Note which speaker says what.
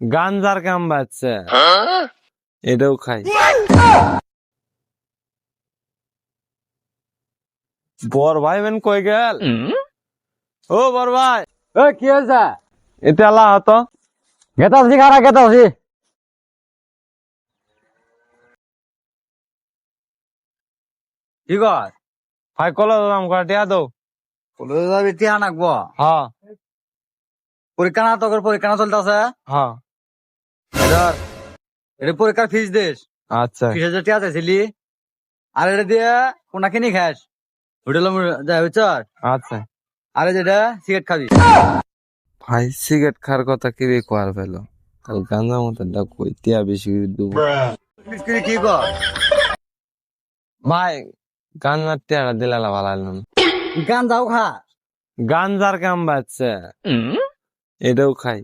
Speaker 1: গাঞ্জার কাম বাজছে, এটাও খাই। বর ভাই বেন কই গেল? ও বর ভাই,
Speaker 2: কি হয়েছে?
Speaker 1: এতে আল্লাহ হতো
Speaker 2: গেতাছি খারা গেতাছি। কি কর?
Speaker 1: ভাই কল দাম কাটিয়া দো।
Speaker 2: কলেজে যাবি টিয়া নাকবো?
Speaker 1: হ্যাঁ
Speaker 2: পরীক্ষা না তোর পরীক্ষা না চলতেছে?
Speaker 1: হ্যাঁ
Speaker 2: এটা পরীক্ষার ফিস দিস।
Speaker 1: আচ্ছা
Speaker 2: 20,000 টিয়া চাইছিলি, আর এটা দিয়ে কোনা কিনি খাস হোটেলে যাই বুঝছ?
Speaker 1: আচ্ছা
Speaker 2: আরে যেটা সিগারেট খাবি।
Speaker 1: ভাই সিগারেট খাওয়ার কথা কি রে কোয়ার ফেলো, কাল গাঞ্জা মতো কইতিয়া বেশি করে দেবো।
Speaker 2: কি কর?
Speaker 1: ভাই গাঞ্জার টিয়াটা দিলে ভালো হলো না।
Speaker 2: গান যাও খা।
Speaker 1: গাঞ্জার কাম বাজছে, এটাও খাই।